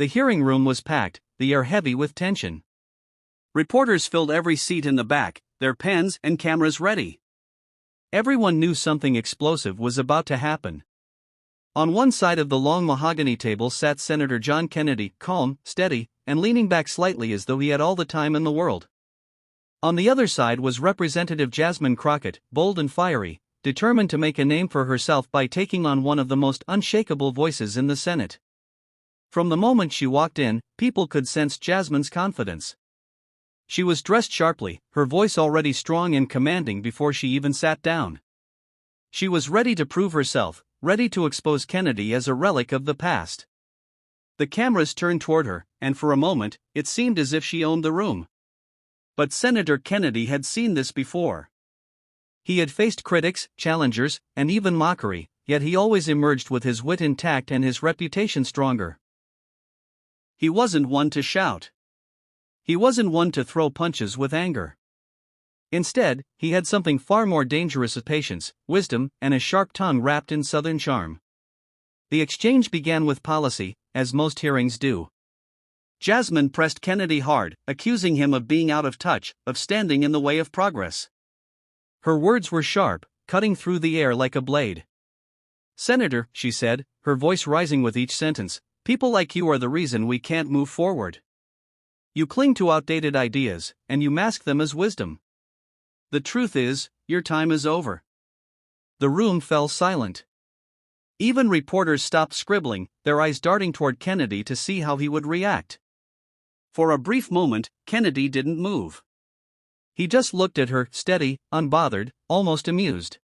The hearing room was packed, the air heavy with tension. Reporters filled every seat in the back, their pens and cameras ready. Everyone knew something explosive was about to happen. On one side of the long mahogany table sat Senator John Kennedy, calm, steady, and leaning back slightly as though he had all the time in the world. On the other side was Representative Jasmine Crockett, bold and fiery, determined to make a name for herself by taking on one of the most unshakable voices in the Senate. From the moment she walked in, people could sense Jasmine's confidence. She was dressed sharply, her voice already strong and commanding before she even sat down. She was ready to prove herself, ready to expose Kennedy as a relic of the past. The cameras turned toward her, and for a moment, it seemed as if she owned the room. But Senator Kennedy had seen this before. He had faced critics, challengers, and even mockery, yet he always emerged with his wit intact and his reputation stronger. He wasn't one to shout. He wasn't one to throw punches with anger. Instead, he had something far more dangerous: patience, wisdom, and a sharp tongue wrapped in Southern charm. The exchange began with policy, as most hearings do. Jasmine pressed Kennedy hard, accusing him of being out of touch, of standing in the way of progress. Her words were sharp, cutting through the air like a blade. "Senator," she said, her voice rising with each sentence, "people like you are the reason we can't move forward. You cling to outdated ideas, and you mask them as wisdom. The truth is, your time is over." The room fell silent. Even reporters stopped scribbling, their eyes darting toward Kennedy to see how he would react. For a brief moment, Kennedy didn't move. He just looked at her, steady, unbothered, almost amused.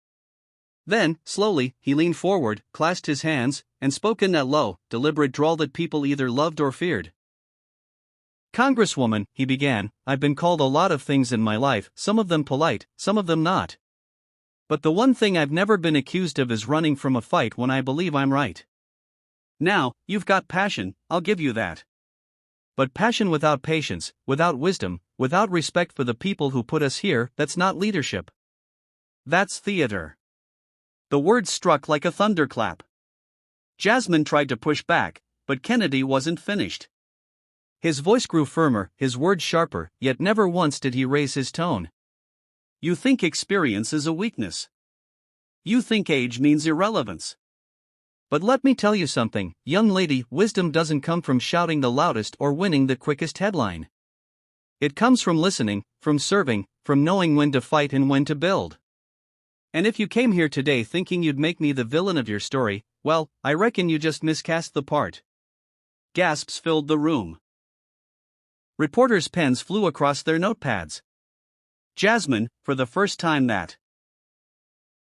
Then, slowly, he leaned forward, clasped his hands, and spoke in that low, deliberate drawl that people either loved or feared. "Congresswoman," he began, "I've been called a lot of things in my life, some of them polite, some of them not. But the one thing I've never been accused of is running from a fight when I believe I'm right. Now, you've got passion, I'll give you that. But passion without patience, without wisdom, without respect for the people who put us here, that's not leadership. That's theater." The words struck like a thunderclap. Jasmine tried to push back, but Kennedy wasn't finished. His voice grew firmer, his words sharper, yet never once did he raise his tone. "You think experience is a weakness. You think age means irrelevance. But let me tell you something, young lady, wisdom doesn't come from shouting the loudest or winning the quickest headline. It comes from listening, from serving, from knowing when to fight and when to build. And if you came here today thinking you'd make me the villain of your story, well, I reckon you just miscast the part." Gasps filled the room. Reporters' pens flew across their notepads. Jasmine, for the first time that